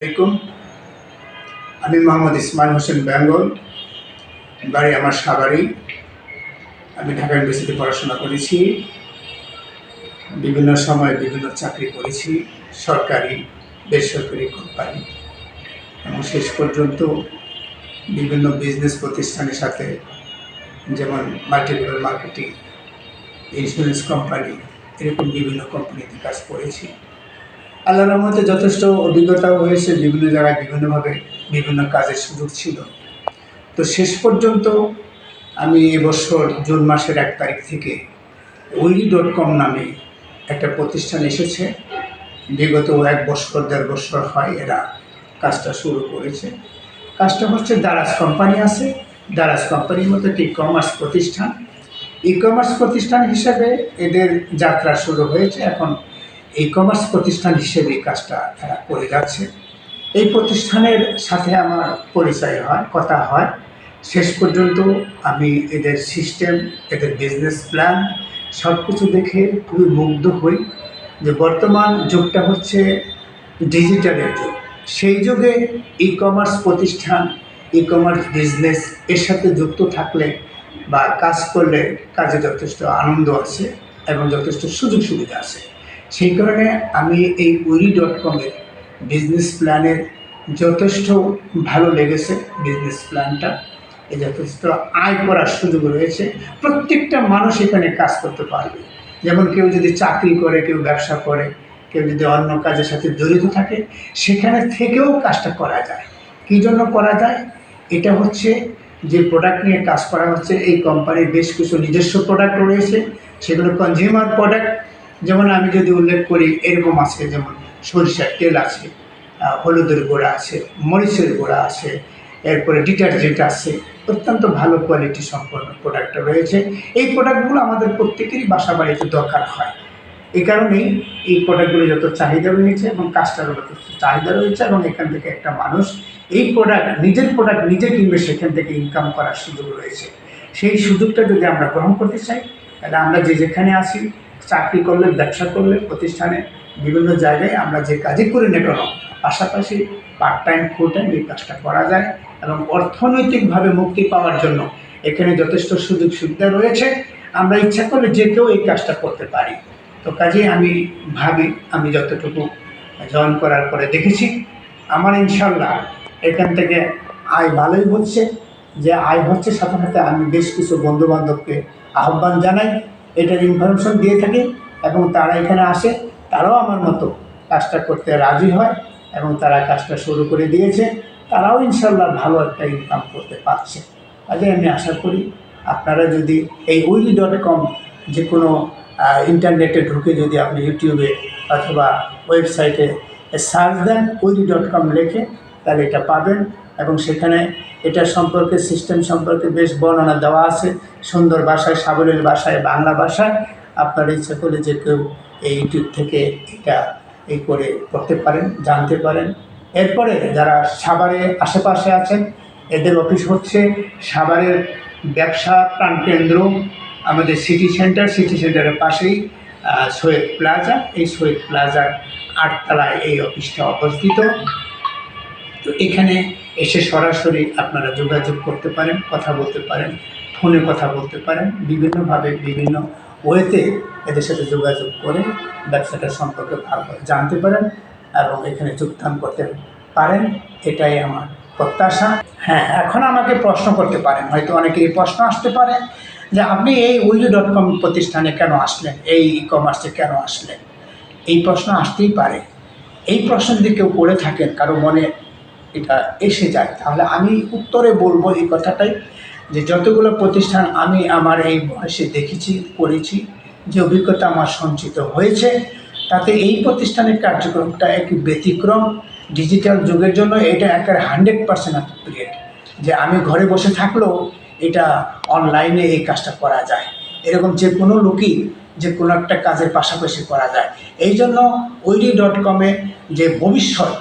আলাইকুম। আমি মোহাম্মদ ইসমাইল হোসেন বেঙ্গল, বাড়ি আমার সাভারেই। আমি ঢাকা ইউনিভার্সিটিতে পড়াশোনা করেছি, বিভিন্ন সময়ে বিভিন্ন চাকরি করেছি, সরকারি বেসরকারি কোম্পানি, এবং শেষ পর্যন্ত বিভিন্ন বিজনেস প্রতিষ্ঠানের সাথে, যেমন মাল্টিলেভেল মার্কেটিং, ইন্স্যুরেন্স কোম্পানি, এরকম বিভিন্ন কোম্পানিতে কাজ করেছি। আল্লাহর রহমতে যথেষ্ট অভিজ্ঞতাও হয়েছে, বিভিন্ন জায়গায় বিভিন্নভাবে বিভিন্ন কাজের সুযোগ ছিল। তো শেষ পর্যন্ত আমি এবছর জুন মাসের 1 তারিখ থেকে Uyli.com নামে একটা প্রতিষ্ঠান এসেছে। বিগত 1 বছর 1.5 বছর হয় এরা কাজটা শুরু করেছে। কাজটা হচ্ছে দারাজ কোম্পানি আছে, দারাজ কোম্পানির মতো একটি কমার্স প্রতিষ্ঠান। ই-কমার্স প্রতিষ্ঠান হিসেবে এদের যাত্রা শুরু হয়েছে। এখন এই কমার্স প্রতিষ্ঠান হিসেবে কাজটা তারা করে যাচ্ছে। এই প্রতিষ্ঠানের সাথে আমার পরিচয় হয়, কথা হয়। শেষ পর্যন্ত আমি এদের সিস্টেম, এদের বিজনেস প্ল্যান সব কিছু দেখে খুবই মুগ্ধ হই যে বর্তমান যুগটা হচ্ছে ডিজিটালের যুগ। সেই যুগে ই-কমার্স প্রতিষ্ঠান, ই-কমার্স বিজনেস এর সাথে যুক্ত থাকলে বা কাজ করলে কাজে যথেষ্ট আনন্দ আছে এবং যথেষ্ট সুযোগ সুবিধা আছে। সেই কারণে আমি এই Uyli.com-এর বিজনেস প্ল্যানের যথেষ্ট ভালো লেগেছে। বিজনেস প্ল্যানটা যথেষ্ট আয় করার সুযোগ রয়েছে। প্রত্যেকটা মানুষ এখানে কাজ করতে পারবে। যেমন কেউ যদি চাকরি করে, কেউ ব্যবসা করে, কেউ যদি অন্য কাজের সাথে জড়িত থাকে, সেখানে থেকেও কাজটা করা যায়। কী জন্য করা যায়? এটা হচ্ছে যে প্রোডাক্ট নিয়ে কাজ করা হচ্ছে, এই কোম্পানির বেশ কিছু নিজস্ব প্রোডাক্ট রয়েছে, সেগুলো কনজিউমার প্রোডাক্ট। যেমন আমি যদি উল্লেখ করি, এরকম আছে, যেমন সরিষার তেল আছে, হলুদের গুঁড়া আছে, মরিচের গুঁড়া আছে, এরপরে ডিটারজেন্ট আছে, অত্যন্ত ভালো কোয়ালিটি সম্পন্ন প্রোডাক্ট রয়েছে। এই প্রোডাক্টগুলো আমাদের প্রত্যেকেরই বাসা বাড়িতে দরকার হয়। এই কারণেই এই প্রোডাক্টগুলো যত চাহিদা রয়েছে এবং কাজটারও যথেষ্ট চাহিদা রয়েছে, এবং এখান থেকে একটা মানুষ এই নিজের প্রোডাক্ট নিজে কিনবে, সেখান থেকে ইনকাম করার সুযোগ রয়েছে। সেই সুযোগটা যদি আমরা গ্রহণ করতে চাই, তাহলে আমরা যেখানে আসি, চাকরি করলে, ব্যবসা করলে, প্রতিষ্ঠানে বিভিন্ন জায়গায় আমরা যে কাজই করি না কেন, পাশাপাশি পার্ট টাইম, ফুল টাইম এই কাজটা করা যায়, এবং অর্থনৈতিকভাবে মুক্তি পাওয়ার জন্য এখানে যথেষ্ট সুযোগ সুবিধা রয়েছে। আমরা ইচ্ছা করলে যে কেউ এই কাজটা করতে পারি। তো কাজেই আমি ভাবি, আমি যতটুকু জয়েন করার পরে দেখেছি, আমার ইনশাল্লাহ এখান থেকে আয় ভালোই হচ্ছে। যে আয় হচ্ছে, সাথে সাথে আমি বেশ কিছু বন্ধুবান্ধবকে আহ্বান জানাই, এটার ইনফরমেশন দিয়ে থাকি, এবং তারা এখানে আসে, তারাও আমার মতো কাজটা করতে রাজি হয়, এবং তারা কাজটা শুরু করে দিয়েছে। তারাও ইনশাল্লাহ ভালো একটা ইনকাম করতে পারছে। কাজে আমি আশা করি আপনারা যদি এই Uyli.com যে কোনো ইন্টারনেটে ঢুকে যদি আপনি ইউটিউবে অথবা ওয়েবসাইটে সার্চ দেন, Uyli.com লেখে, তাহলে এটা পাবেন। এবং সেখানে এটা সম্পর্কে, সিস্টেম সম্পর্কে বেশ বর্ণনা দেওয়া আছে, সুন্দর ভাষায়, সাবলীল ভাষায়, বাংলা ভাষায়। আপনার ইচ্ছা করলে যে কেউ এই ইউটিউব থেকে এটা করে পড়তে পারেন, জানতে পারেন। এরপরে যারা সাভারে আশেপাশে আছেন, এদের অফিস হচ্ছে সাভারের ব্যবসা প্রাণকেন্দ্র, আমাদের সিটি সেন্টারের পাশেই সৈয়দ প্লাজা। এই সৈয়দ প্লাজার 8 তলায় এই অফিসটা অবস্থিত। তো এখানে এসে সরাসরি আপনারা যোগাযোগ করতে পারেন, কথা বলতে পারেন, ফোনে কথা বলতে পারেন, বিভিন্নভাবে বিভিন্ন ওয়েতে এদের সাথে যোগাযোগ করে ব্যবসাটা সম্পর্কে ভালোভাবে জানতে পারেন এবং এখানে যোগদান করতে পারেন। এটাই আমার প্রত্যাশা। হ্যাঁ, এখন আমাকে প্রশ্ন করতে পারেন, হয়তো অনেকেরই প্রশ্ন আসতে পারে যে আপনি এই Uyli.com প্রতিষ্ঠানে কেন আসলেন, এই ই-কমার্সে কেন আসলেন? এই প্রশ্ন আসতেই পারে। এই প্রশ্ন যদি কেউ করে থাকেন, কারো মনে এটা এসে যায়, তাহলে আমি উত্তরে বলবো এই কথাটাই, যে যতগুলো প্রতিষ্ঠান আমি আমার এই বয়সে দেখেছি, করেছি, যে অভিজ্ঞতা আমার সঞ্চিত হয়েছে, তাতে এই প্রতিষ্ঠানের কার্যক্রমটা একটি ব্যতিক্রম। ডিজিটাল যুগের জন্য এটা একেবারে 100% অ্যাপ্রোপ্রিয়েট। যে আমি ঘরে বসে থাকলেও এটা অনলাইনে এই কাজটা করা যায়, এরকম যে কোনো লোকই যে কোনো একটা কাজের পাশাপাশি করা যায়। এই জন্য Uyli.com-এ যে ভবিষ্যৎ,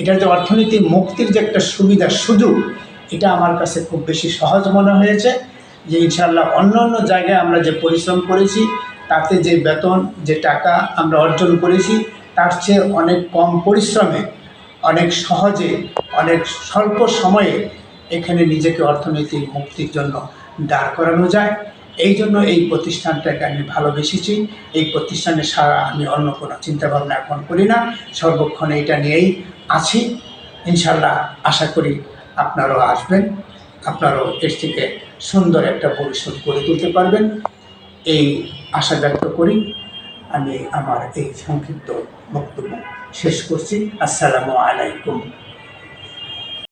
এটার যে অর্থনীতি মুক্তির যে একটা সুবিধা, সুযোগ, এটা আমার কাছে খুব বেশি সহজ মনে হয়েছে। যে ইনশাআল্লাহ অন্য অন্য জায়গায় আমরা যে পরিশ্রম করেছি, তাতে যে বেতন, যে টাকা আমরা অর্জন করেছি, তার চেয়ে অনেক কম পরিশ্রমে অনেক সহজে, অনেক স্বল্প সময়ে এখানে নিজেকে অর্থনৈতিক মুক্তির জন্য দাঁড় করানো যায়। এই জন্য এই প্রতিষ্ঠানটাকে আমি ভালোবেসেছি। এই প্রতিষ্ঠানে সারা আমি অন্য কোনো চিন্তাভাবনা এখন করি না, সর্বক্ষণ এটা নিয়েই আছি। ইনশাল্লাহ আশা করি আপনারাও আসবেন, আপনারাও এর থেকে সুন্দর একটা ভবিষ্যৎ গড়ে তুলতে পারবেন, এই আশা ব্যক্ত করি আমি আমার এই সংক্ষিপ্ত বক্তব্য শেষ করছি। আসসালামু আলাইকুম।